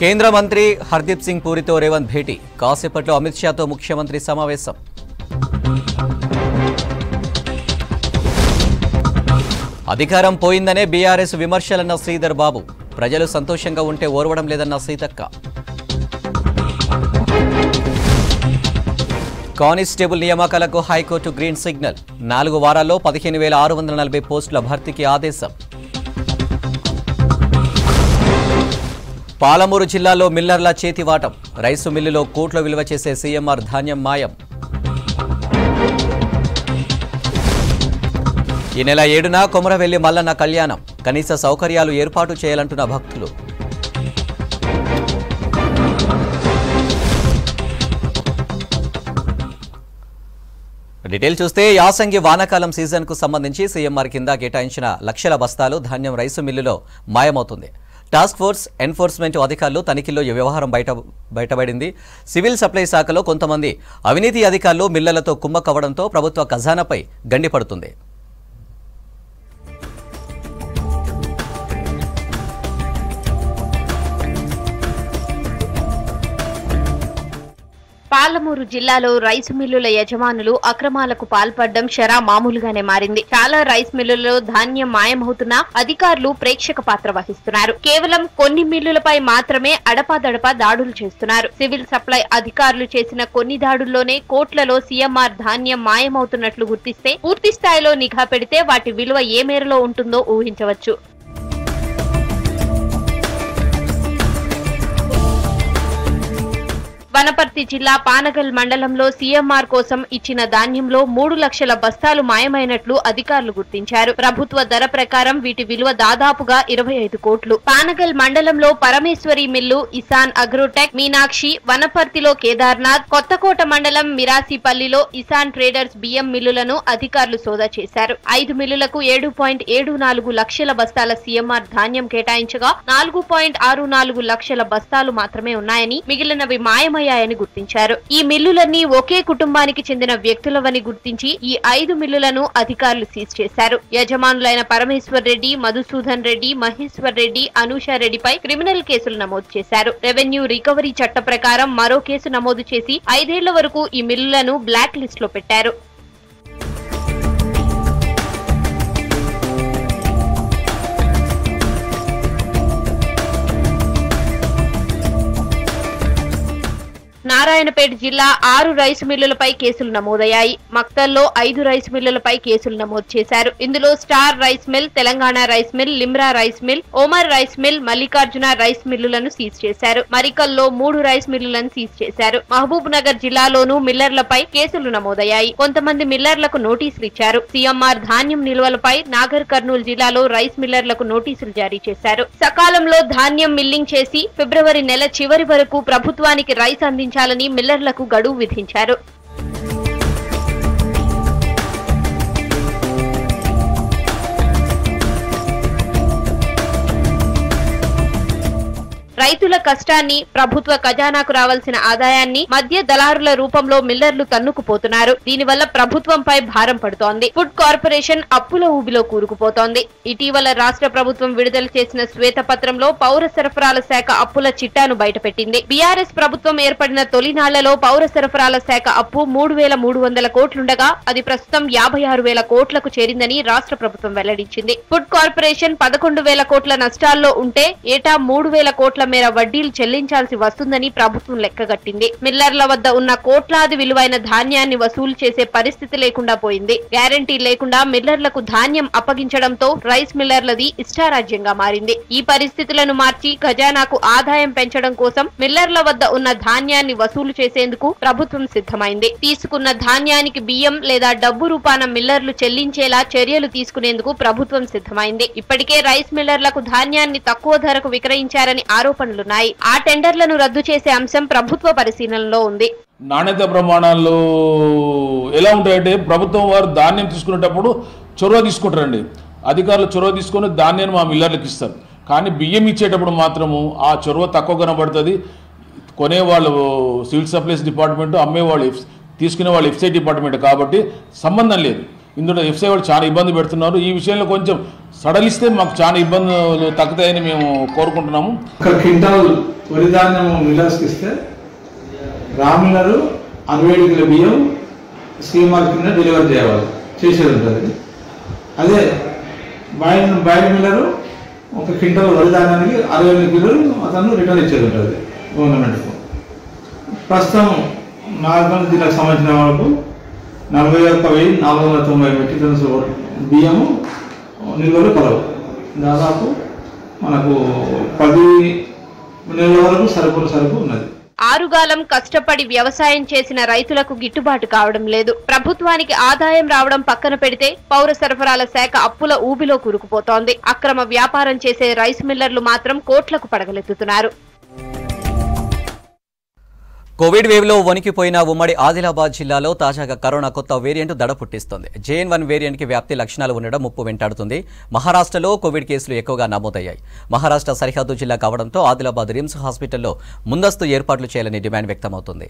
కేంద్ర మంత్రి హర్దీప్ సింగ్ పూరితో రేవంత్ భేటీ. కాసేపట్లో అమిత్ షాతో ముఖ్యమంత్రి సమావేశం. అధికారం పోయిందనే బీఆర్ఎస్ విమర్శలన్న శ్రీధర్ బాబు. ప్రజలు సంతోషంగా ఉంటే ఓర్వడం లేదన్న సీతక్క. కానిస్టేబుల్ నియామకాలకు హైకోర్టు గ్రీన్ సిగ్నల్. 4 వారాల్లో 15,640 పోస్టుల భర్తీకి ఆదేశం. పాలమూరు జిల్లాలో మిల్లర్ల చేతివాటం. రైసు మిల్లులో కోట్ల విలువ చేసే సీఎంఆర్ ధాన్యం మాయం. ఈ నెల 7న కొమరవెల్లి మల్లన్న కళ్యాణం. కనీస సౌకర్యాలు ఏర్పాటు చేయాలంటున్న భక్తులు. డీటెయిల్ చూస్తే యాసంగి వానాకాలం సీజన్కు సంబంధించి సీఎంఆర్ కింద కేటాయించిన లక్షల బస్తాలు ధాన్యం రైసు మిల్లులో మాయమవుతుంది. టాస్క్ ఫోర్స్ ఎన్ఫోర్స్మెంట్ అధికారులు తనిఖీల్లో ఈ వ్యవహారం బయటపడింది. సివిల్ సప్లై శాఖలో కొంతమంది అవినీతి అధికారులు మిల్లలతో కుమ్మక్కవడంతో ప్రభుత్వ ఖజానాపై గండి పడుతుంది. పాలమూరు జిల్లాలో రైసు మిల్లుల యజమానులు అక్రమాలకు పాల్పడడం షరా మామూలుగానే మారింది. చాలా రైస్ మిల్లులలో ధాన్యం మాయమవుతున్నా అధికారులు ప్రేక్షక పాత్ర వహిస్తున్నారు. కేవలం కొన్ని మిల్లులపై మాత్రమే అడపాదడపా దాడులు చేస్తున్నారు. సివిల్ సప్లై అధికారులు చేసిన కొన్ని దాడుల్లోనే కోట్లలో సీఎంఆర్ ధాన్యం మాయమవుతున్నట్లు గుర్తిస్తే పూర్తి స్థాయిలో నిఘా పెడితే వాటి విలువ ఏ మేరలో ఉంటుందో ఊహించవచ్చు. వనపర్తి జిల్లా పానగల్ మండలంలో సీఎంఆర్ కోసం ఇచ్చిన ధాన్యంలో 3 లక్షల బస్తాలు మాయమైనట్లు అధికారులు గుర్తించారు. ప్రభుత్వ ధర ప్రకారం వీటి విలువ దాదాపుగా 25 కోట్లు. పానగల్ మండలంలో పరమేశ్వరి మిల్లు, ఇసాన్ అగ్రోటెక్, మీనాక్షి, వనపర్తిలో కేదార్నాథ్, కొత్తకోట మండలం మిరాసిపల్లిలో ఇసాన్ ట్రేడర్స్ బియ్యం మిల్లులను అధికారులు సోదా చేశారు. 5 మిల్లులకు 7.74 లక్షల బస్తాల సీఎంఆర్ ధాన్యం కేటాయించగా 4.64 లక్షల బస్తాలు మాత్రమే ఉన్నాయని, మిగిలినవి మాయమయ్యాయని గుర్తించారు. ఈ మిల్లులన్నీ ఒకే కుటుంబానికి చెందిన వ్యక్తులవని గుర్తించి ఈ 5 మిల్లులను అధికారులు సీజ్ చేశారు. యజమానులైన పరమేశ్వర్ రెడ్డి, మధుసూదన్ రెడ్డి, మహేశ్వర్ రెడ్డి, అనూషారెడ్డిపై క్రిమినల్ కేసులు నమోదు చేశారు. రెవెన్యూ రికవరీ చట్ట ప్రకారం మరో కేసు నమోదు చేసి 5 ఏళ్ల వరకు ఈ మిల్లులను బ్లాక్ లిస్ట్ లో పెట్టారు. నారాయణపేట జిల్లా 6 రైసు మిల్లులపై కేసులు నమోదయ్యాయి. మక్తల్లో 5 రైసు మిల్లులపై కేసులు నమోదు చేశారు. ఇందులో star rice mill, Telangana rice mill, Limra rice mill, Omar rice mill, Mallikarjuna rice మిల్లులను సీజ్ చేశారు. మరికల్లో 3 రైస్ మిల్లులను సీజ్ చేశారు. మహబూబ్ నగర్ జిల్లాలోనూ మిల్లర్లపై కేసులు నమోదయ్యాయి. కొంతమంది మిల్లర్లకు నోటీసులు ఇచ్చారు. సీఎంఆర్ ధాన్యం నిల్వలపై నాగర్ కర్నూలు జిల్లాలో రైస్ మిల్లర్లకు నోటీసులు జారీ చేశారు. సకాలంలో ధాన్యం మిల్లింగ్ చేసి ఫిబ్రవరి నెల చివరి వరకు ప్రభుత్వానికి రైస్ అందించాలని మిల్లర్లకు గడువు విధించారు. రైతుల కష్టాన్ని, ప్రభుత్వ ఖజానాకు రావాల్సిన ఆదాయాన్ని మధ్య దళారుల రూపంలో మిల్లర్లు తన్నుకుపోతున్నారు. దీనివల్ల ప్రభుత్వంపై భారం పడుతోంది. ఫుడ్ కార్పొరేషన్ అప్పుల ఊబిలో కూరుకుపోతోంది. ఇటీవల రాష్ట్ర ప్రభుత్వం విడుదల చేసిన శ్వేతపత్రంలో పౌర సరఫరాల శాఖ అప్పుల చిట్టాను బయటపెట్టింది. బీఆర్ఎస్ ప్రభుత్వం ఏర్పడిన తొలినాళ్లలో పౌర సరఫరాల శాఖ అప్పు 3,300 కోట్లుండగా అది ప్రస్తుతం 56,000 కోట్లకు చేరిందని రాష్ట్ర ప్రభుత్వం వెల్లడించింది. ఫుడ్ కార్పొరేషన్ 11,000 కోట్ల నష్టాల్లో ఉంటే ఏటా 3,000 కోట్ల మేర వడ్డీలు చెల్లించాల్సి వస్తుందని ప్రభుత్వం లెక్కగట్టింది. మిల్లర్ల వద్ద ఉన్న కోట్లాది విలువైన ధాన్యాన్ని వసూలు చేసే పరిస్థితి లేకుండా పోయింది. గ్యారంటీ లేకుండా మిల్లర్లకు ధాన్యం అప్పగించడంతో రైస్ మిల్లర్లది ఇష్టారాజ్యంగా మారింది. ఈ పరిస్థితులను మార్చి ఖజానాకు ఆదాయం పెంచడం కోసం మిల్లర్ల వద్ద ఉన్న ధాన్యాన్ని వసూలు చేసేందుకు ప్రభుత్వం సిద్ధమైంది. తీసుకున్న ధాన్యానికి బియ్యం లేదా డబ్బు రూపాన మిల్లర్లు చెల్లించేలా చర్యలు తీసుకునేందుకు ప్రభుత్వం సిద్ధమైంది. ఇప్పటికే రైస్ మిల్లర్లకు ధాన్యాన్ని తక్కువ ధరకు విక్రయించారని ఆరోపణలున్నాయి. ఆ టెండర్లను రద్దు చేసే అంశం ప్రభుత్వ పరిశీలనలో ఉంది. నాణ్యత ప్రమాణాలు ఎలా ఉంటాయంటే ప్రభుత్వం వారు ధాన్యం తీసుకునేటప్పుడు చొరవ తీసుకుంటారండి. అధికారులు చొరవ తీసుకొని ధాన్యాన్ని మా మిల్లర్లకు ఇస్తారు. కానీ బియ్యం ఇచ్చేటప్పుడు మాత్రము ఆ చొరవ తక్కువ కనబడుతుంది. కొనేవాళ్ళు సివిల్ సప్లైస్ డిపార్ట్మెంట్, అమ్మేవాళ్ళు తీసుకునే వాళ్ళు ఎఫ్సై డిపార్ట్మెంట్ కాబట్టి సంబంధం లేదు. ఇందులో ఎఫ్సీ వాళ్ళు చాలా ఇబ్బంది పెడుతున్నారు. ఈ విషయంలో కొంచెం సడలిస్తే మాకు చాలా ఇబ్బందులు తగ్గుతాయని మేము కోరుకుంటున్నాము. ఒక క్వింటాల్ వరి ధాన్యం మిల్లర్స్కి ఇస్తే రా మిల్లరు 67 కిలో బియ్యం సీఎంఆర్ కింద డెలివరీ చేసేది ఉంటుంది. అదే బాయిల్ మిల్లరు ఒక క్వింటాల్ వరి ధాన్యానికి 68 కిలోలు అతను రిటర్న్ ఇచ్చేది ఉంటుంది గవర్నమెంట్కు. ప్రస్తుతం నార్మల్ జిల్లాకు సంబంధించిన వాళ్ళకు 41,490 మెట్రిక్ టన్స్ బియ్యము నిల్వలు కలవు. దాదాపు మనకు 10 నెలల వరకు సరుకు ఉన్నది. ఆరుగాలం కష్టపడి వ్యవసాయం చేసిన రైతులకు గిట్టుబాటు కావడం లేదు. ప్రభుత్వానికి ఆదాయం రావడం పక్కన పెడితే పౌర సరఫరాల శాఖ అప్పుల ఊబిలో కూరుకుపోతోంది. అక్రమ వ్యాపారం చేసే రైస్ మిల్లర్లు మాత్రం కోట్లకు పడగలెత్తుతున్నారు. కోవిడ్ వేవ్లో వణికిపోయిన ఉమ్మడి ఆదిలాబాద్ జిల్లాలో తాజాగా కరోనా కొత్త వేరియంట్ దడ పుట్టిస్తోంది. JN1 వేరియంట్కి వ్యాప్తి లక్షణాలు ఉండడం ముప్పు వెంటాడుతుంది. మహారాష్ట్రలో కోవిడ్ కేసులు ఎక్కువగా నమోదయ్యాయి. మహారాష్ట్ర సరిహద్దు జిల్లా కావడంతో ఆదిలాబాద్ రిమ్స్ హాస్పిటల్లో ముందస్తు ఏర్పాట్లు చేయాలని డిమాండ్ వ్యక్తమవుతుంది.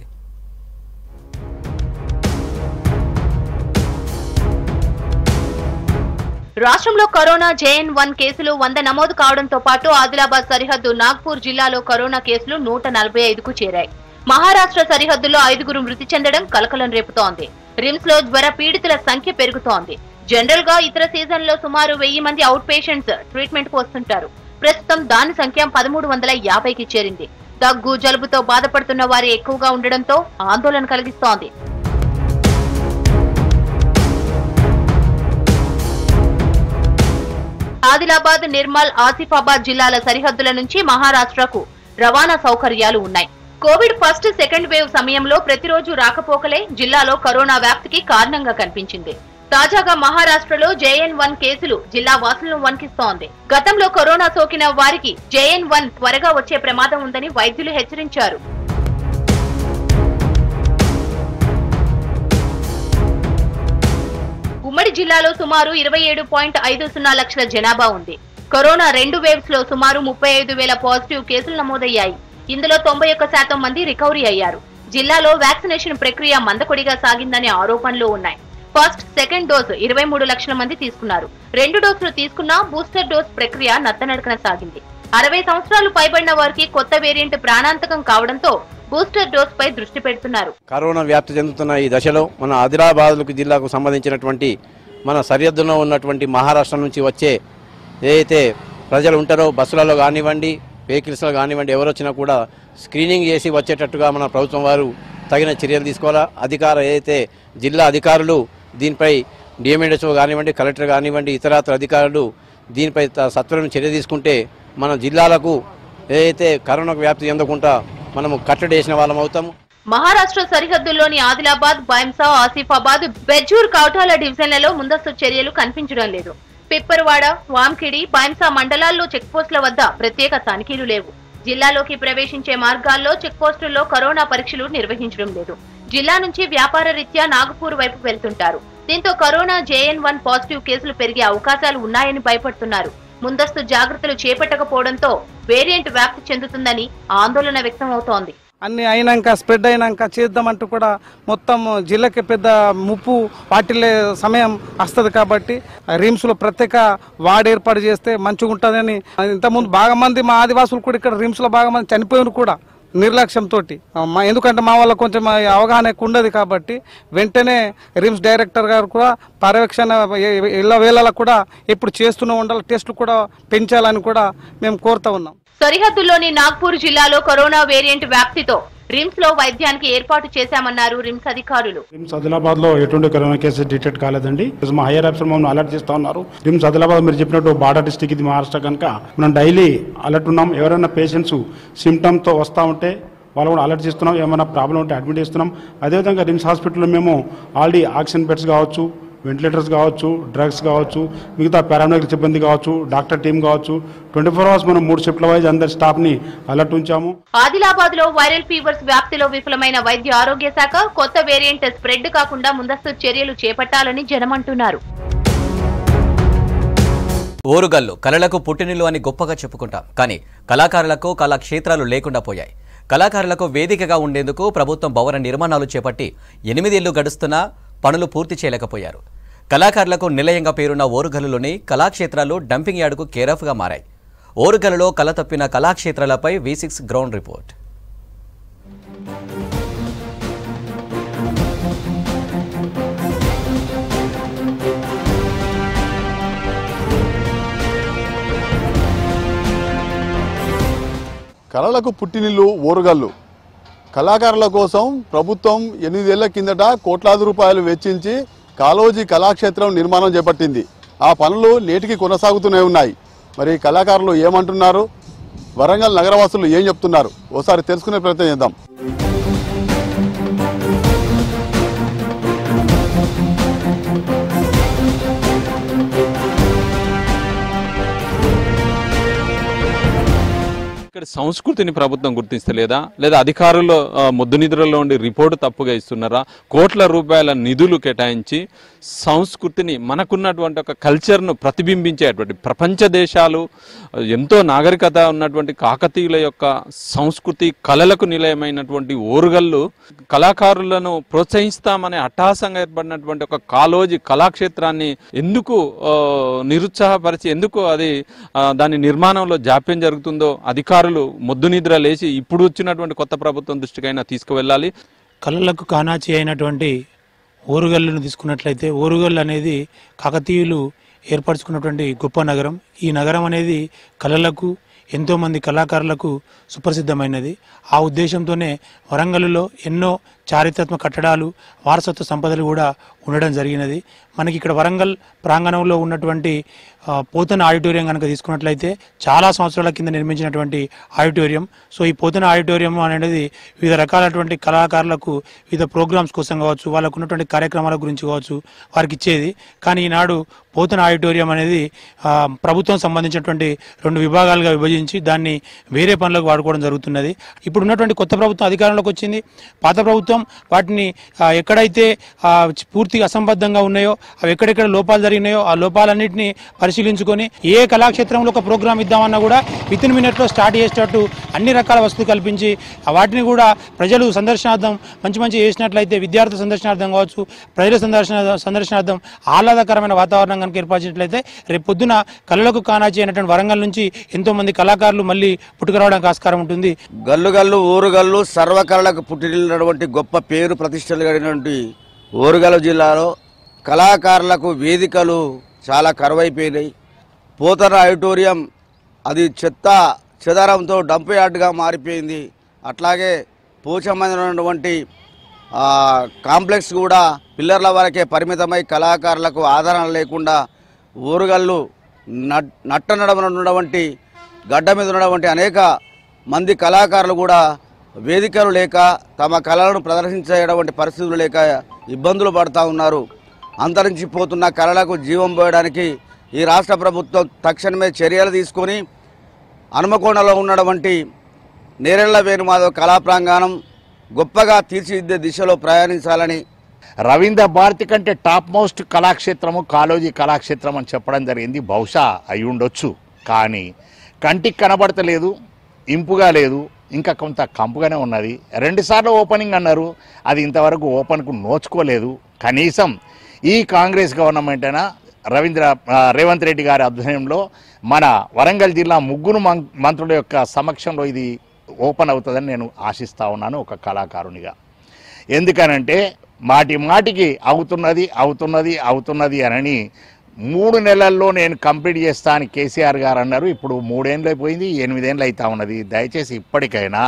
రాష్ట్రంలో కరోనా JN1 కేసులు 100 నమోదు కావడంతో పాటు ఆదిలాబాద్ సరిహద్దు నాగ్పూర్ జిల్లాలో కరోనా కేసులు 145కు చేరాయి. మహారాష్ట్ర సరిహద్దులో 5గురు మృతి చెందడం కలకలం రేపుతోంది. రిమ్స్ లో జ్వర పీడితుల సంఖ్య పెరుగుతోంది. జనరల్ గా ఇతర సీజన్లో సుమారు 1000 మంది అవుట్ పేషెంట్స్ ట్రీట్మెంట్ కు వస్తుంటారు. ప్రస్తుతం దాని సంఖ్య 1350కి చేరింది. దగ్గు జలుబుతో బాధపడుతున్న వారు ఎక్కువగా ఉండడంతో ఆందోళన కలిగిస్తోంది. ఆదిలాబాద్, నిర్మల్, ఆసిఫాబాద్ జిల్లాల సరిహద్దుల నుంచి మహారాష్ట్రకు రవాణా సౌకర్యాలు ఉన్నాయి. కోవిడ్ ఫస్ట్, సెకండ్ వేవ్ సమయంలో ప్రతిరోజు రాకపోకలే జిల్లాలో కరోనా వ్యాప్తికి కారణంగా కనిపించింది. తాజాగా మహారాష్ట్రలో JN1 కేసులు జిల్లా వాసులను వణికిస్తోంది. గతంలో కరోనా సోకిన వారికి JN1 త్వరగా వచ్చే ప్రమాదం ఉందని వైద్యులు హెచ్చరించారు. ఉమ్మడి జిల్లాలో సుమారు 27.50 లక్షల జనాభా ఉంది. కరోనా 2 వేవ్స్ లో సుమారు 35,000 పాజిటివ్ కేసులు నమోదయ్యాయి. ఇందులో 91% మంది రికవరీ అయ్యారు. జిల్లాలో వ్యాక్సినేషన్ ప్రక్రియ మందకొడిగా సాగిందనే ఆరోపణలు ఉన్నాయి. ఫస్ట్, సెకండ్ డోసు 23 లక్షల మంది తీసుకున్నారు. 2 డోసులు తీసుకున్నా బూస్టర్ డోస్ ప్రక్రియ నత్తనడకన సాగింది. 60 సంవత్సరాలు పైబడిన వారికి కొత్త వేరియంట్ ప్రాణాంతకం కావడంతో బూస్టర్ డోస్ పై దృష్టి పెడుతున్నారు. కరోనా వ్యాప్తి చెందుతున్న ఈ దశలో మన ఆదిలాబాద్ జిల్లాకు సంబంధించినటువంటి మన సరిహద్దులో ఉన్నటువంటి మహారాష్ట్ర నుంచి వచ్చే ఏదైతే ప్రజలు ఉంటారో బస్సులలో కానివ్వండి, వెహికల్స్లో కానివ్వండి, ఎవరు వచ్చినా కూడా స్క్రీనింగ్ చేసి వచ్చేటట్టుగా మన ప్రభుత్వం వారు తగిన చర్యలు తీసుకోవాలా. ఏదైతే జిల్లా అధికారులు దీనిపై డిఎంఎడ్ఎస్ఓ కానివ్వండి, కలెక్టర్ కానివ్వండి, ఇతరత్ర అధికారులు దీనిపై సత్వరం చర్య తీసుకుంటే మన జిల్లాలకు ఏదైతే కరోనా వ్యాప్తి చెందకుండా మనము కట్టడి చేసిన వాళ్ళం అవుతాము. మహారాష్ట్ర సరిహద్దుల్లోని ఆదిలాబాద్, బైంసా, ఆసిఫాబాద్, బెజ్జూర్, కౌటాల డివిజన్లలో ముందస్తు చర్యలు కనిపించడం లేదు. పిప్పర్వాడ, వాంకిడి, బైంసా మండలాల్లో చెక్పోస్టుల వద్ద ప్రత్యేక తనిఖీలు లేవు. జిల్లాలోకి ప్రవేశించే మార్గాల్లో చెక్పోస్టుల్లో కరోనా పరీక్షలు నిర్వహించడం లేదు. జిల్లా నుంచి వ్యాపార రీత్యా నాగపూర్ వైపు వెళ్తుంటారు. దీంతో కరోనా JN1 పాజిటివ్ కేసులు పెరిగే అవకాశాలు ఉన్నాయని భయపడుతున్నారు. ముందస్తు జాగ్రత్తలు చేపట్టకపోవడంతో వేరియంట్ వ్యాప్తి చెందుతుందని ఆందోళన వ్యక్తమవుతోంది. అన్ని అయినాక స్ప్రెడ్ అయినాక చేద్దామంటూ కూడా మొత్తం జిల్లాకి పెద్ద ముప్పు వాటిల్లే సమయం వస్తుంది. కాబట్టి రిమ్స్లో ప్రత్యేక వార్డ్ ఏర్పాటు చేస్తే మంచిగా ఉంటుందని. ఇంతకుముందు బాగా మంది మా ఆదివాసులు కూడా ఇక్కడ రిమ్స్లో బాగా మంది చనిపోయినారు కూడా నిర్లక్ష్యంతో. ఎందుకంటే మా వాళ్ళ కొంచెం అవగాహన ఎక్కువ ఉండదు కాబట్టి వెంటనే రిమ్స్ డైరెక్టర్ గారు కూడా పర్యవేక్షణ ఇళ్ల వేళలా కూడా ఎప్పుడు చేస్తూనే ఉండాలి. టెస్టులు కూడా పెంచాలని కూడా మేము కోరుతా ఉన్నాం. సరిహద్దులోని నాగ్పూర్ జిల్లాలో కరోనా వేరియంట్ వ్యాప్తితో రిమ్స్ లో వైద్యానికి ఏర్పాటు చేశామన్నారు రిమ్స్ అధికారులు. రిమ్స్ ఆదిలాబాద్ లో ఎటువంటి కరోనా కేసు డిటెక్ట్ కాలేదండి. మా హైయర్ ఆఫీసర్ మమ్మల్ని అలర్ట్ చేస్తా ఉన్నారు. రిమ్స్ ఆదిలాబాద్ మీరు చెప్పినట్టు బార్డర్ డిస్ట్రిక్ట్ ఇది మహారాష్ట్ర కనుక మనం డైలీ అలర్ట్ ఉన్నాం. ఎవరైనా పేషెంట్స్ సిమ్టమ్ తో వస్తా ఉంటే వాళ్ళు కూడా అలర్ట్ చేస్తున్నాం. ఏమైనా ప్రాబ్లం ఉంటే అడ్మిట్ చేస్తున్నాం. అదేవిధంగా రిమ్స్ హాస్పిటల్లో మేము ఆల్రెడీ ఆక్సిజన్ బెడ్స్ కావచ్చు, వెంటిలేటర్స్ కావచ్చు, డ్రగ్స్ కావచ్చు, మిగతా పారామెడికల్ సిబ్బంది కావచ్చు, డాక్టర్ టీం కావచ్చు, 24 hours మనం 3 షిఫ్ట్ల వైజ్ అందరి స్టాఫ్ ని అలర్ట్ ఉంచాము. ఆదిలాబాద్ లో వైరల్ ఫీవర్స్ వ్యాప్తిలో విఫలమైన వైద్య ఆరోగ్య శాఖ కొత్త వేరియంట్ స్ప్రెడ్ కాకుండా ముందస్తు చర్యలు చేపట్టాలని జనమంటున్నారు. ఓరుగల్లు కళలకు పుట్టినిల్లు అని గొప్పగా చెప్పుకుంటాం. కానీ కళాకారులకు కళాక్షేత్రాలు లేకుండా పోయాయి. కళాకారులకు వేదికగా ఉండేందుకు ప్రభుత్వం భవన నిర్మాణాలు చేపట్టి 8 ఏళ్లు గడుస్తున్నా పనులు పూర్తి చేయలేకపోయారు. కళాకారులకు నిలయంగా పేరున్న ఓరుగల్లులోని కళాక్షేత్రాలు డంపింగ్ యార్డుకు కేరాఫ్గా మారాయి. ఓరుగల్లులో కళ తప్పిన కళాక్షేత్రాలపై V6 గ్రౌండ్ రిపోర్ట్. కళలకు పుట్టినిల్లు ఓరుగల్లు. కళాకారుల కోసం ప్రభుత్వం 8 ఏళ్ల కిందట కోట్లాది రూపాయలు వెచ్చించి కాళోజీ కళాక్షేత్రం నిర్మాణం చేపట్టింది. ఆ పనులు నేటికి కొనసాగుతూనే ఉన్నాయి. మరి కళాకారులు ఏమంటున్నారు, వరంగల్ నగరవాసులు ఏం చెప్తున్నారు, ఓసారి తెలుసుకునే ప్రయత్నం చేద్దాం. ఇక్కడ సంస్కృతిని ప్రభుత్వం గుర్తిస్తలేదా, లేదా అధికారులు ముద్దు నిధులలో ఉండి రిపోర్టు తప్పుగా ఇస్తున్నారా? కోట్ల రూపాయల నిధులు కేటాయించి సంస్కృతిని, మనకున్నటువంటి ఒక కల్చర్ను ప్రతిబింబించేటువంటి ప్రపంచ దేశాలు ఎంతో నాగరికత ఉన్నటువంటి కాకతీయుల యొక్క సంస్కృతి కళలకు నిలయమైనటువంటి ఓరుగల్లు కళాకారులను ప్రోత్సహిస్తామనే అట్టహాసంగా ఏర్పడినటువంటి ఒక కాళోజీ కళాక్షేత్రాన్ని ఎందుకు నిరుత్సాహపరిచి, ఎందుకు అది దాని నిర్మాణంలో జాప్యం జరుగుతుందో అధికారులు ముద్దు నిద్ర లేచి ఇప్పుడు వచ్చినటువంటి కొత్త ప్రభుత్వం దృష్టికైనా తీసుకువెళ్ళాలి. కళలకు కానాచి అయినటువంటి ఓరుగల్లును తీసుకున్నట్లయితే, ఓరుగల్లు అనేది కాకతీయులు ఏర్పరచుకున్నటువంటి గొప్ప నగరం. ఈ నగరం అనేది కళలకు, ఎంతోమంది కళాకారులకు సుప్రసిద్ధమైనది. ఆ ఉద్దేశంతోనే వరంగల్లో ఎన్నో చారిత్రాత్మక కట్టడాలు, వారసత్వ సంపదలు కూడా ఉండడం జరిగినది. మనకి ఇక్కడ వరంగల్ ప్రాంగణంలో ఉన్నటువంటి పోతన ఆడిటోరియం కనుక తీసుకున్నట్లయితే చాలా సంవత్సరాల కింద నిర్మించినటువంటి ఆడిటోరియం. సో ఈ పోతన ఆడిటోరియం అనేది వివిధ రకాలైనటువంటి కళాకారులకు వివిధ ప్రోగ్రామ్స్ కోసం కావచ్చు, వాళ్ళకు ఉన్నటువంటి కార్యక్రమాల గురించి కావచ్చు వారికి ఇచ్చేది. కానీ ఈనాడు పోతన ఆడిటోరియం అనేది ప్రభుత్వం సంబంధించినటువంటి 2 విభాగాలుగా విభజించి దాన్ని వేరే పనులకు వాడుకోవడం జరుగుతున్నది. ఇప్పుడు ఉన్నటువంటి కొత్త ప్రభుత్వం అధికారంలోకి వచ్చింది. పాత ప్రభుత్వం వాటిని ఎక్కడైతే పూర్తిగా అసంబద్ధంగా ఉన్నాయో, అవి ఎక్కడెక్కడ లోపాలు జరిగినాయో ఆ లోపాలన్నింటినీ పరిశీలించుకొని ఏ కళాక్షేత్రంలో ఒక ప్రోగ్రాం ఇద్దామన్నా కూడా వితిన్ మినిట్లో స్టార్ట్ చేసేటట్టు అన్ని రకాల వసతులు కల్పించి వాటిని కూడా ప్రజలు సందర్శనార్థం మంచి మంచి చేసినట్లయితే, విద్యార్థుల సందర్శనార్థం కావచ్చు, ప్రజల సందర్శనార్థం ఆహ్లాదకరమైన వాతావరణం కనుక ఏర్పరిచినట్లయితే రేపు పొద్దున కళలకు కానాచి అయినటువంటి వరంగల్ నుంచి ఎంతో మంది కళాకారులు మళ్ళీ పుట్టుకురావడానికి ఆస్కారం ఉంటుంది. గల్లుగల్లు ఓరుగల్లు సర్వకళలకు పుట్టినటువంటి గొప్ప పేరు ప్రతిష్టలు కలిగినటువంటి ఓరుగల్లు జిల్లాలో కళాకారులకు వేదికలు చాలా కరువైపోయినాయి. పోతన ఆడిటోరియం అది చెత్త చెదారంతో డంప్ యార్డ్గా మారిపోయింది. అట్లాగే పోచమ్మలో ఉన్నటువంటి కాంప్లెక్స్ కూడా పిల్లర్ల వరకే పరిమితమై కళాకారులకు ఆదరణ లేకుండా ఓరుగల్లు నట్టనడమన ఉన్నటువంటి గడ్డ మీద ఉన్నటువంటి అనేక మంది కళాకారులు కూడా వేదికలు లేక తమ కళలను ప్రదర్శించేటువంటి పరిస్థితులు లేక ఇబ్బందులు పడుతూ ఉన్నారు. అంతరించిపోతున్న కళలకు జీవం పోయడానికి ఈ రాష్ట్ర ప్రభుత్వం తక్షణమే చర్యలు తీసుకొని హనుమకొండలో ఉన్నటువంటి నేరెళ్ల వేణుమాధవ్ కళా ప్రాంగణం గొప్పగా తీర్చిదిద్దే దిశలో ప్రయాణించాలని. రవీంద్ర భారతి కంటే టాప్ మోస్ట్ కళాక్షేత్రము కాళోజీ కళాక్షేత్రం అని చెప్పడం జరిగింది. బహుశా అయి ఉండొచ్చు, కానీ కంటికి కనబడతలేదు, ఇంపుగా లేదు, ఇంకా కొంత కంపుగానే ఉన్నది. 2 సార్లు ఓపెనింగ్ అన్నారు, అది ఇంతవరకు ఓపెన్కు నోచుకోలేదు. కనీసం ఈ కాంగ్రెస్ గవర్నమెంట్ అయినా రేవంత్ రెడ్డి గారి ఆధ్వర్యంలో మన వరంగల్ జిల్లా ముగ్గురు మంత్రుల యొక్క సమక్షంలో ఇది ఓపెన్ అవుతుందని నేను ఆశిస్తూ ఉన్నాను ఒక కళాకారునిగా. ఎందుకనంటే మాటికి అవుతున్నది అని 3 నెలల్లో నేను కంప్లీట్ చేస్తా అని కేసీఆర్ గారు అన్నారు. ఇప్పుడు 3 ఏళ్ళు అయిపోయింది, 8 ఏళ్ళు అవుతా ఉన్నది. దయచేసి ఇప్పటికైనా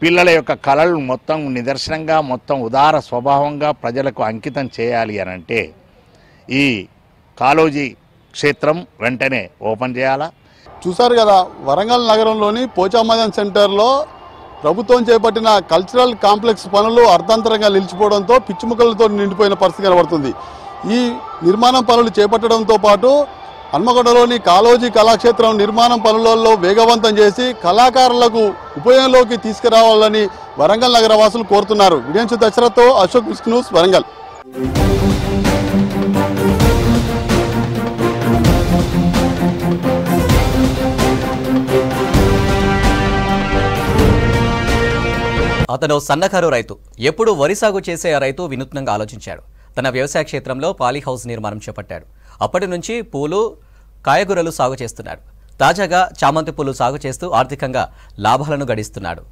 పిల్లల యొక్క కళలు మొత్తం నిదర్శనంగా, మొత్తం ఉదార స్వభావంగా ప్రజలకు అంకితం చేయాలి అనంటే ఈ కాళోజీ క్షేత్రం వెంటనే ఓపెన్ చేయాలా. చూసారు కదా, వరంగల్ నగరంలోని పోచమ్మదం సెంటర్లో ప్రభుత్వం చేపట్టిన కల్చరల్ కాంప్లెక్స్ పనులు అర్ధాంతరంగా నిలిచిపోవడంతో పిచ్చిముక్కలతో నిండిపోయిన పరిస్థితి కనబడుతుంది. ఈ నిర్మాణం పనులు చేపట్టడంతో పాటు హన్మకొండలోని కాళోజీ కళాక్షేత్రం నిర్మాణం పనులలో వేగవంతం చేసి కళాకారులకు ఉపయోగంలోకి తీసుకురావాలని వరంగల్ నగర వాసులు కోరుతున్నారు. వీడియో దశరథతో అశోక్ న్యూస్ వరంగల్. అతను సన్నకారు రైతు. ఎప్పుడు వరి సాగు చేసే ఆ రైతు వినూత్నంగా ఆలోచించాడు. తన వ్యవసాయ క్షేత్రంలో పాలీహౌస్ నిర్మాణం చేపట్టాడు. అప్పటి నుంచి పూలు, కాయగూరలు సాగు చేస్తున్నాడు. తాజాగా చామంతి పూలు సాగు చేస్తూ ఆర్థికంగా లాభాలను గడిస్తున్నాడు.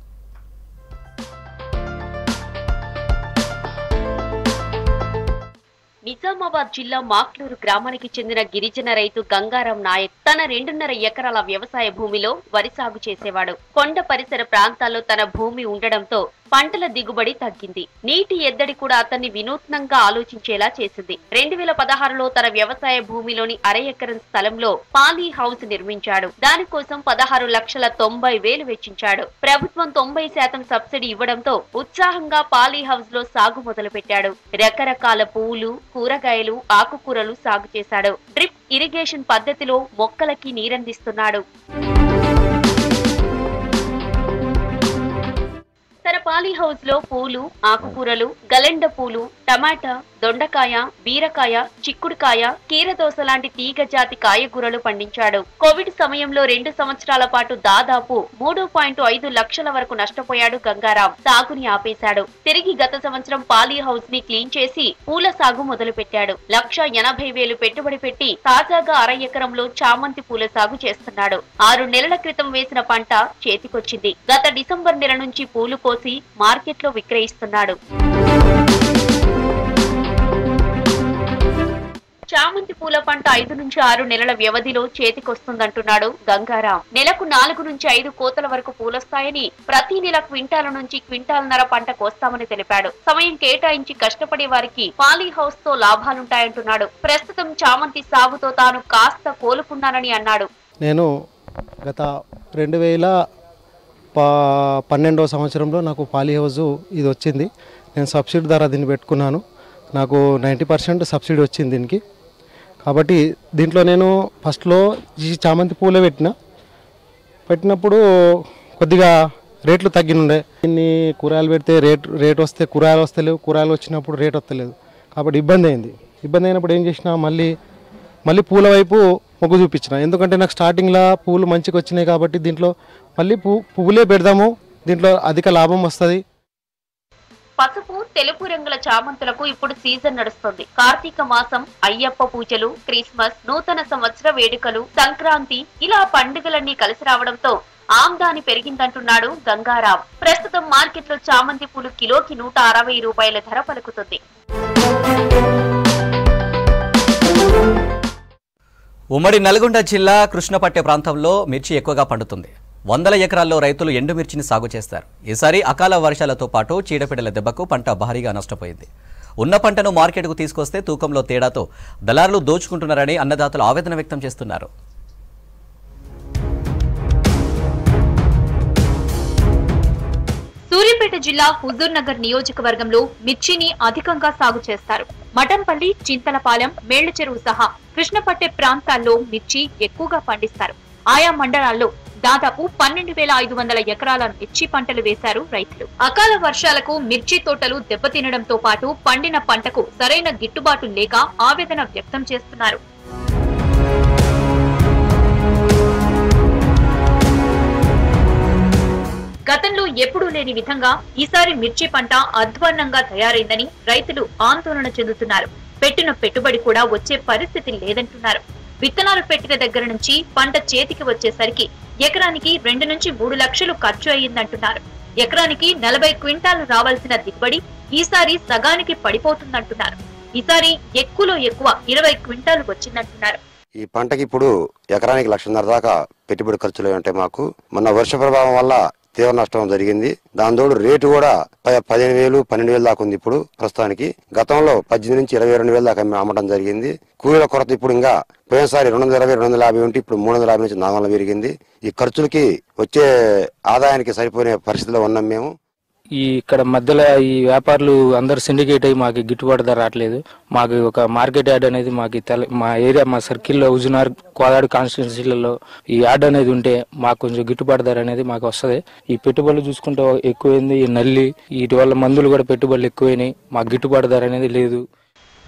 నిజామాబాద్ జిల్లా మాక్లూరు గ్రామానికి చెందిన గిరిజన రైతు గంగారాం నాయక్ తన 2.5 ఎకరాల వ్యవసాయ భూమిలో వరి సాగు చేసేవాడు. కొండ పరిసర ప్రాంతాల్లో తన భూమి ఉండడంతో పంటల దిగుబడి తగ్గింది. నీటి ఎద్దడి కూడా అతన్ని వినూత్నంగా ఆలోచించేలా చేసింది. 2016లో తన వ్యవసాయ భూమిలోని 1/2 ఎకరం స్థలంలో పాలీ హౌస్ నిర్మించాడు. దానికోసం 16,90,000 వెచ్చించాడు. ప్రభుత్వం 90% సబ్సిడీ ఇవ్వడంతో ఉత్సాహంగా పాలీ హౌస్ లో సాగు మొదలుపెట్టాడు. రకరకాల పూలు, కూరగాయలు, ఆకుకూరలు సాగు చేశాడు. డ్రిప్ ఇరిగేషన్ పద్ధతిలో మొక్కలకి నీరందిస్తున్నాడు. తన పాలీ హౌస్ లో పూలు, ఆకుకూరలు, గలెండ పూలు, టమాటా, దొండకాయ, బీరకాయ, చిక్కుడుకాయ, కీరదోస లాంటి తీగ జాతి కాయగూరలు పండించాడు. కోవిడ్ సమయంలో 2 సంవత్సరాల పాటు దాదాపు 3.5 లక్షల వరకు నష్టపోయాడు గంగారాం. సాగుని ఆపేశాడు. తిరిగి గత సంవత్సరం పాలీ హౌస్ ని క్లీన్ చేసి పూల సాగు మొదలు పెట్టాడు. 1,80,000 పెట్టుబడి పెట్టి తాజాగా 1/2 ఎకరంలో చామంతి పూల సాగు చేస్తున్నాడు. 6 నెలల క్రితం వేసిన పంట చేతికొచ్చింది. గత డిసెంబర్ నెల నుంచి పూలు కోసి మార్కెట్లో విక్రయిస్తున్నాడు. చామంతి పూల పంట 5 నుంచి 6 నెలల వ్యవధిలో చేతికొస్తుందంటున్నాడు గంగారాం. నెలకు 4 నుంచి 5 కోతల వరకు పూలొస్తాయని, ప్రతి నెల క్వింటాల నుంచి క్వింటాల్నర పంట కోస్తామని తెలిపాడు. సమయం కేటాయించి కష్టపడే వారికి పాలీ హౌస్ తో లాభాలుంటాయంటున్నాడు. ప్రస్తుతం చామంతి సాగుతో తాను కాస్త కోలుకున్నానని అన్నాడు. నేను గత 2012వ సంవత్సరంలో నాకు పాలీ హౌస్ ఇది వచ్చింది. నేను సబ్సిడీ ధర దీన్ని పెట్టుకున్నాను. నాకు 90% సబ్సిడీ వచ్చింది దీనికి. కాబట్టి దీంట్లో నేను ఫస్ట్లో ఈ చామంతి పూలే పెట్టినప్పుడు కొద్దిగా రేట్లు తగ్గినుండే. దీన్ని కూరగాయలు పెడితే రేట్ వస్తే కూరగాయలు వస్తలేవు, కూరగాయలు వచ్చినప్పుడు రేట్ వస్తలేదు. కాబట్టి ఇబ్బంది అయింది. ఇబ్బంది అయినప్పుడు ఏం చేసినా మళ్ళీ పూల వైపు మొగ్గు చూపించిన. ఎందుకంటే నాకు స్టార్టింగ్లో పూలు మంచిగా వచ్చినాయి కాబట్టి దీంట్లో మళ్ళీ పువ్వులే పెడదాము, దీంట్లో అధిక లాభం వస్తుంది. పసుపు, తెలుపు రంగుల చామంతులకు ఇప్పుడు సీజన్ నడుస్తుంది. కార్తీక మాసం, అయ్యప్ప పూజలు, క్రిస్మస్, నూతన సంవత్సర వేడుకలు, సంక్రాంతి ఇలా పండుగలన్నీ కలిసి రావడంతో ఆమ్దాని పెరిగిందంటున్నాడు గంగారాం. ప్రస్తుతం మార్కెట్లో చామంతి పూలు కిలోకి 160 రూపాయల ధర పలుకుతుంది. ఉమ్మడి నల్గొండ జిల్లా కృష్ణపట్టె ప్రాంతంలో మిర్చి ఎక్కువగా పండుతుంది. 100 ఎకరాల్లో రైతులు ఎండుమిర్చిని సాగు చేస్తారు. ఈసారి అకాల వర్షాలతో పాటు చీడపీడల దెబ్బకు పంట భారీగా నష్టపోయింది. ఉన్న పంటను మార్కెట్కు తీసుకొస్తే తూకంలో తేడాతో దళారులు దోచుకుంటున్నారని అన్నదాతలు ఆవేదన వ్యక్తం చేస్తున్నారు. సూర్యాపేట జిల్లా హుజూర్ నగర్ నియోజకవర్గంలో మిర్చిని అధికంగా సాగు చేస్తారు. మఠంపల్లి, చింతలపాలెం, మేళ్లచెరువు సహా కృష్ణపట్టె ప్రాంతాల్లో మిర్చి ఎక్కువగా పండిస్తారు. ఆయా మండలాల్లో దాదాపు 12,500 ఎకరాల మిర్చి పంటలు వేశారు రైతులు. అకాల వర్షాలకు మిర్చి తోటలు దెబ్బతినడంతో పాటు పండిన పంటకు సరైన గిట్టుబాటు లేక ఆవేదన వ్యక్తం చేస్తున్నారు. గతంలో ఎప్పుడూ లేని విధంగా ఈసారి మిర్చి పంట అధ్వాన్నంగా తయారైందని రైతులు ఆందోళన చెందుతున్నారు. పెట్టిన పెట్టుబడి కూడా వచ్చే పరిస్థితి లేదంటున్నారు. విత్తనాలు పెట్టిన దగ్గర నుంచి పంట చేతికి వచ్చేసరికి ఎకరానికి 2 నుంచి 3 లక్షలు ఖర్చు అయ్యిందంటున్నారు. ఎకరానికి 40 క్వింటాలు రావాల్సిన దిగుబడి ఈసారి సగానికి పడిపోతుందంటున్నారు. ఈసారి ఎక్కువలో ఎక్కువ 20 క్వింటాలు వచ్చిందంటున్నారు. ఈ పంటకి ఇప్పుడు ఎకరానికి 1,00,000 దాకా పెట్టుబడి ఖర్చులు ఉంటాయి. మాకు మొన్న వర్ష ప్రభావం వల్ల తీవ్ర నష్టం జరిగింది. దానితోడు రేటు కూడా 15,000, 12,000 దాకా ఉంది ఇప్పుడు ప్రస్తుతానికి. గతంలో 18 నుంచి 22,000 దాకా అమ్మటం జరిగింది. కూలీల కొరత ఇప్పుడు ఇంకా పోయినసారి 220, 250 ఉంటే ఇప్పుడు 350 నుంచి 400 పెరిగింది. ఈ ఖర్చులకి వచ్చే ఆదాయానికి సరిపోయే పరిస్థితిలో ఉన్నాం మేము. ఇక్కడ మధ్యలో ఈ వ్యాపారులు అందరు సిండికేట్ అయ్యి మాకు గిట్టుబాటు ధర రావట్లేదు. మాకు ఒక మార్కెట్ యార్డ్ అనేది మా ఏరియా, మా సర్కిల్లో హుజూర్నగర్, కోదాడు కాన్స్టిట్యున్సీలలో ఈ యార్డ్ అనేది ఉంటే మాకు కొంచెం గిట్టుబాటు ధర అనేది మాకు వస్తుంది. ఈ పెట్టుబడులు చూసుకుంటే ఎక్కువైంది. ఈ నల్లి వీటి వల్ల మందులు కూడా పెట్టుబడులు ఎక్కువైనాయి. మాకు గిట్టుబాటు ధర అనేది లేదు.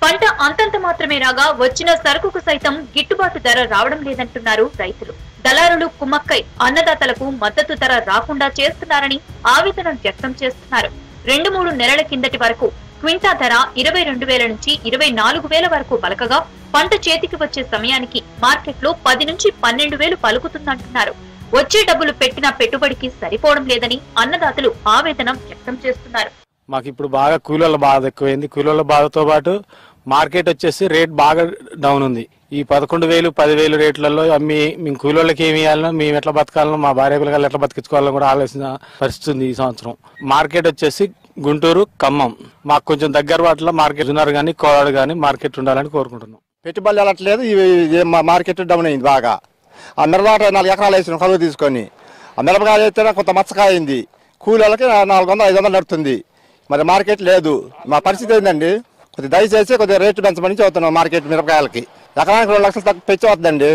పంట అంతంత మాత్రమే రాగా వచ్చిన సరుకుకు సైతం గిట్టుబాటు ధర రావడం లేదంటున్నారు రైతులు. దళారులు కుమ్మక్కై అన్నదాతలకు మద్దతు ధర రాకుండా చేస్తున్నారని ఆవేదన వ్యక్తం చేస్తున్నారు. 2-3 నెలల కిందటి వరకు క్వింటా ధర 22,000 నుంచి 24,000 వరకు పలకగా పంట చేతికి వచ్చే సమయానికి మార్కెట్లో 10 నుంచి 12,000 పలుకుతుందంటున్నారు. వచ్చే డబ్బులు పెట్టిన పెట్టుబడికి సరిపోవడం లేదని అన్నదాతలు ఆవేదన వ్యక్తం చేస్తున్నారు. మాకు ఇప్పుడు బాగా కూలీల బాధ ఎక్కువైంది. కూలీల బాధతో పాటు మార్కెట్ వచ్చేసి రేట్ బాగా డౌన్ ఉంది. ఈ 11,000, 10,000 రేట్లలో అమ్మి మేము కూలీళ్ళకి ఏమి ఇవ్వాలనో, మేము ఎట్లా బతకాలనో, మా భార్య పిల్లలు ఎట్లా బతికించుకోవాలని కూడా ఆలోచన పరిస్థితి ఉంది. ఈ సంవత్సరం మార్కెట్ వచ్చేసి గుంటూరు, ఖమ్మం మాకు కొంచెం దగ్గర వాటిలో మార్కెట్ ఉన్నారు కానీ కోలాడు కానీ మార్కెట్ ఉండాలని కోరుకుంటున్నాం. పెట్టుబడులు వెళ్ళట్లేదు. మా మార్కెట్ డౌన్ అయింది బాగా. ఆ మిరపకాయ 4 ఎకరాలు వేసిన కలువ తీసుకొని ఆ మిరపకాయ అయితే కొంత మచ్చకాయ అయింది. కూలీలకి 400-500 నడుతుంది. మరి మార్కెట్ లేదు. మా పరిస్థితి ఏంటండి, కొద్దిగా దయచేసి కొద్దిగా రేటు పెంచమని చెబుతున్నాం. మార్కెట్ మిరపకాయలకి ఎకరానికి 2 లక్షలు తక్కువ పెంచి వస్తుందండి.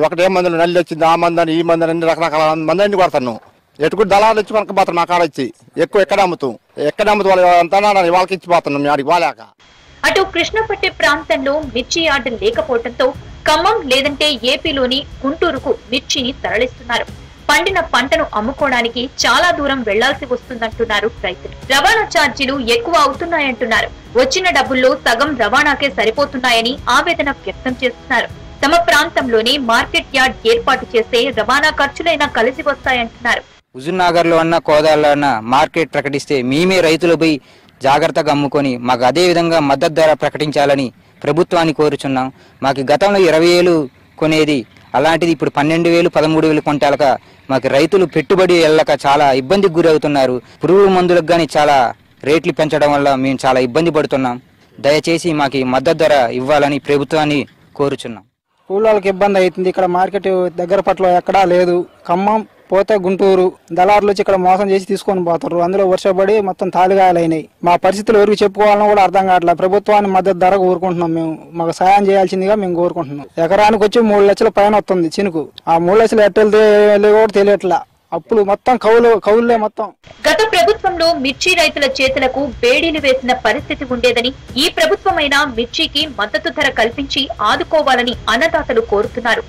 ఒకటే మందులు నల్లి వచ్చింది, ఆ మందని ఈ మందని అన్ని రకరకాల మందులన్నీ కొడతాను. ఎటుకు దళాలు ఇచ్చి కొనకపోతాను. మా కాడ వచ్చి ఎక్కువ ఎక్కడ అమ్ముతాం వాళ్ళు అంతా వాళ్ళకి ఇచ్చిపోతున్నాం ఆడికి వాళ్ళక. అటు కృష్ణపట్టి ప్రాంతంలో మిర్చి యార్డు లేకపోవడంతో ఖమ్మం లేదంటే ఏపీలోని గుంటూరుకు మిర్చిని తరలిస్తున్నారు. పండిన పంటను అమ్ముకోవడానికి చాలా దూరం వెళ్లాల్సి వస్తుందంటున్నారు రైతులు. రవాణా ఛార్జీలు ఎక్కువ అవుతున్నాయంటున్నారు. వచ్చిన డబ్బుల్లో సగం రవాణాకే సరిపోతున్నాయని ఆవేదన వ్యక్తం చేస్తున్నారు. తమ ప్రాంతంలోనే మార్కెట్ యార్డ్ ఏర్పాటు చేస్తే రవాణా ఖర్చులైనా కలిసి వస్తాయంటున్నారు. హుజూర్నగర్ లో అన్న కోదాడలో అన్న మార్కెట్ ప్రకటిస్తే మేమే రైతులపై జాగ్రత్తగా అమ్ముకొని మాకు అదే విధంగా మద్దతు ధర ప్రకటించాలని ప్రభుత్వాన్ని కోరుచున్నాం. మాకు గతంలో 20,000 కొనేది అలాంటిది ఇప్పుడు 12,000, 13,000 కొంటాలక మాకు రైతులు పెట్టుబడి వెళ్ళక చాలా ఇబ్బందికి గురవుతున్నారు. పురుగు మందులకు కానీ చాలా రేట్లు పెంచడం వల్ల మేము చాలా ఇబ్బంది పడుతున్నాం. దయచేసి మాకు మద్దతు ధర ఇవ్వాలని ప్రభుత్వాన్ని కోరుచున్నాం. కూలీలకు ఇబ్బంది అవుతుంది. ఇక్కడ మార్కెట్ దగ్గర పట్ల ఎక్కడా లేదు. ఖమ్మం పోతే గుంటూరు దళారులు వచ్చి ఇక్కడ మోసం చేసి తీసుకొని పోతారు. అందులో వర్షపడి మొత్తం తాలిగాయలైనాయి. మా పరిస్థితులు ఎవరికి చెప్పుకోవాలని కూడా అర్థం కావట్లేదు. ప్రభుత్వాన్ని మద్దతు ధర కోరుకుంటున్నాం. మేము మాకు సాయం చేయాల్సిందిగా మేము కోరుకుంటున్నాం. ఎకరానికి వచ్చి 3 లక్షల పైన వస్తుంది చినుకు. ఆ 3 లక్షలు ఎట్టెళ్తే కూడా తెలియట్లా. అప్పులు మొత్తం కౌలులే మొత్తం. గత ప్రభుత్వంలో మిర్చి రైతుల చేతులకు బేడీలు వేసిన పరిస్థితి ఉండేదని, ఈ ప్రభుత్వమైనా మిర్చికి మద్దతు ధర కల్పించి ఆదుకోవాలని అన్నదాతలు కోరుతున్నారు.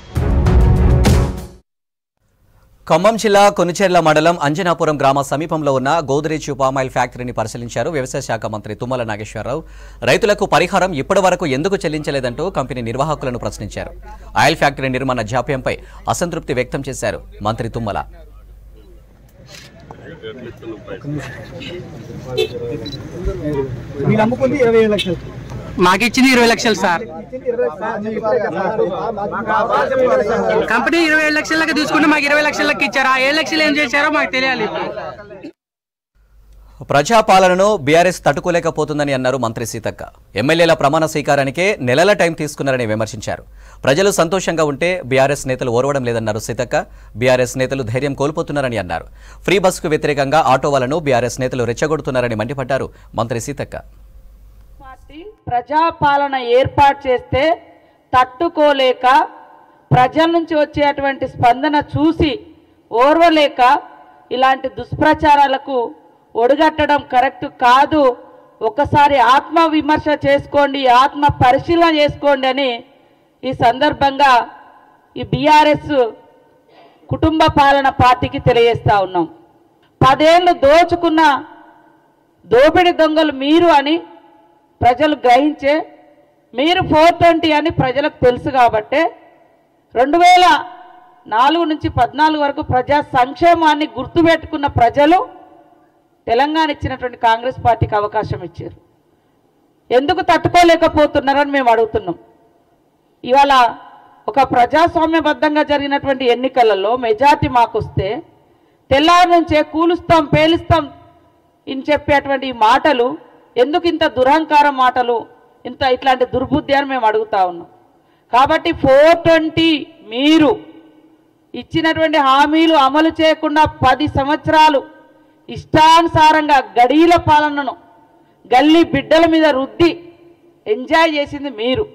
ఖమ్మం జిల్లా కొనుచెర్ల మండలం అంజనాపురం గ్రామ సమీపంలో ఉన్న గోద్రేజ్ పామాయిల్ ఫ్యాక్టరీని పరిశీలించారు వ్యవసాయ శాఖ మంత్రి తుమ్మల నాగేశ్వరరావు. రైతులకు పరిహారం ఇప్పటి వరకు ఎందుకు చెల్లించలేదంటూ కంపెనీ నిర్వాహకులను ప్రశ్నించారు. ఆయిల్ ఫ్యాక్టరీ నిర్మాణ జాప్యంపై అసంతృప్తి వ్యక్తం చేశారు మంత్రి తుమ్మల. మాకిచ్చింది 20 లక్షలు సార్. కంపెనీ 27 లక్షలకు తీసుకుంటే మాకు 20 లక్షలకు ఇచ్చారు. ఆ 7 లక్షలు ఏం చేశారో మాకు తెలియాలి. ప్రజాపాలనను బీఆర్ఎస్ తట్టుకోలేకపోతుందని అన్నారు మంత్రి సీతక్క. ఎమ్మెల్యేల ప్రమాణ స్వీకారానికే నెలల టైం తీసుకున్నారని విమర్శించారు. ప్రజలు సంతోషంగా ఉంటే బీఆర్ఎస్ నేతలు ఓర్వడం లేదన్నారు సీతక్క. బీఆర్ఎస్ నేతలు ధైర్యం కోల్పోతున్నారని అన్నారు. ఫ్రీ బస్సుకు వ్యతిరేకంగా ఆటో వాళ్లను బీఆర్ఎస్ నేతలు రెచ్చగొడుతున్నారని మండిపడ్డారు మంత్రి సీతక్క. ప్రజాపాలన ఏర్పాటు చేస్తే తట్టుకోలేక ప్రజల నుంచి వచ్చేటువంటి స్పందన చూసి ఓర్వలేక ఇలాంటి దుష్ప్రచారాలకు ఒడిగట్టడం కరెక్ట్ కాదు. ఒకసారి ఆత్మ విమర్శ చేసుకోండి, ఆత్మ పరిశీలన చేసుకోండి అని ఈ సందర్భంగా ఈ బీఆర్ఎస్ కుటుంబ పాలన పార్టీకి తెలియజేస్తా ఉన్నాం. 10 ఏళ్ళు దోచుకున్న దోపిడి దొంగలు మీరు అని ప్రజలు గ్రహించే, మీరు 420 అని ప్రజలకు తెలుసు కాబట్టే 2004 నుంచి 14 వరకు ప్రజా సంక్షేమాన్ని గుర్తుపెట్టుకున్న ప్రజలు తెలంగాణ ఇచ్చినటువంటి కాంగ్రెస్ పార్టీకి అవకాశం ఇచ్చారు. ఎందుకు తట్టుకోలేకపోతున్నారని మేము అడుగుతున్నాం. ఇవాళ ఒక ప్రజాస్వామ్యబద్ధంగా జరిగినటువంటి ఎన్నికలలో మెజార్టీ మాకు వస్తే తెల్లారి నుంచే కూలుస్తాం పేలుస్తాం అని చెప్పేటువంటి ఈ మాటలు ఎందుకు ఇంత దురహంకార మాటలు, ఇట్లాంటి దుర్బుద్ధి అని మేము అడుగుతా ఉన్నాం. కాబట్టి 420 మీరు ఇచ్చినటువంటి హామీలు అమలు చేయకుండా 10 సంవత్సరాలు ఇష్టానుసారంగా గడీల పాలనను గల్లీ బిడ్డల మీద రుద్ది ఎంజాయ్ చేసింది మీరు.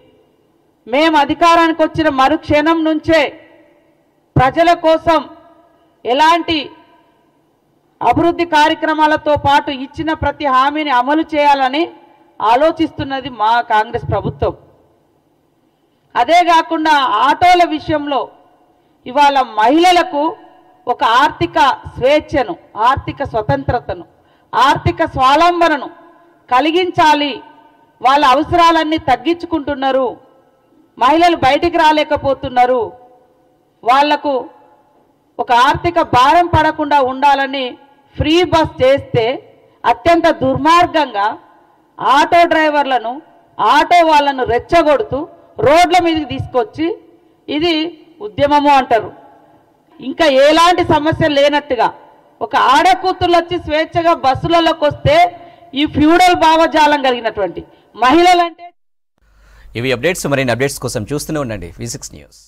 మేము అధికారానికి వచ్చిన మరుక్షణం నుంచే ప్రజల కోసం ఎలాంటి అభివృద్ధి కార్యక్రమాలతో పాటు ఇచ్చిన ప్రతి హామీని అమలు చేయాలని ఆలోచిస్తున్నది మా కాంగ్రెస్ ప్రభుత్వం. అదే కాకుండా ఆటోల విషయంలో ఇవాళ మహిళలకు ఒక ఆర్థిక స్వేచ్ఛను, ఆర్థిక స్వతంత్రతను, ఆర్థిక స్వావలంబనను కలిగించాలి. వాళ్ళ అవసరాలన్నీ తగ్గించుకుంటున్నారు, మహిళలు బయటికి రాలేకపోతున్నారు, వాళ్లకు ఒక ఆర్థిక భారం పడకుండా ఉండాలని ఫ్రీ బస్ చేస్తే అత్యంత దుర్మార్గంగా ఆటో డ్రైవర్లను ఆటో వాళ్ళను రెచ్చగొడుతూ రోడ్ల మీదకి తీసుకొచ్చి ఇది ఉద్యమము అంటారు. ఇంకా ఎలాంటి సమస్య లేనట్టుగా ఒక ఆడకూతులు వచ్చి స్వేచ్ఛగా బస్సులలోకి వస్తే ఈ ఫ్యూడల్ భావజాలం కలిగినటువంటి మహిళలంటే ఇవి అప్డేట్స్. మరిన్ని అప్డేట్స్ కోసం చూస్తూనే ఉండండి V6 న్యూస్.